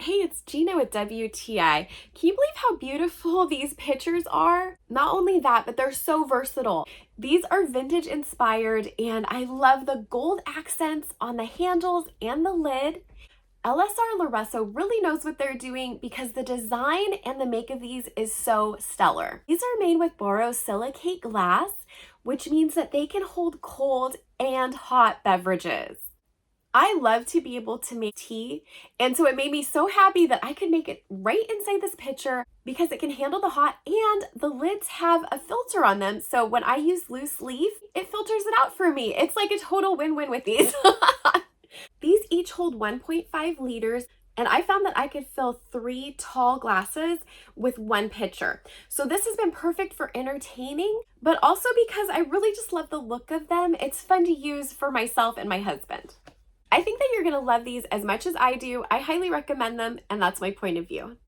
Hey, it's Gina with WTI. Can you believe how beautiful these pictures are? Not only that, but they're so versatile. These are vintage inspired, and I love the gold accents on the handles and the lid. LSR LORESO really knows what they're doing because the design and the make of these is so stellar. These are made with borosilicate glass, which means that they can hold cold and hot beverages. I love to be able to make tea, and so it made me so happy that I could make it right inside this pitcher because it can handle the hot, and the lids have a filter on them, so when I use loose leaf, it filters it out for me. It's like a total win-win with these. These each hold 1.5 liters, and I found that I could fill 3 tall glasses with one pitcher. So this has been perfect for entertaining, but also because I really just love the look of them. It's fun to use for myself and my husband. I think that you're going to love these as much as I do. I highly recommend them, and that's my point of view.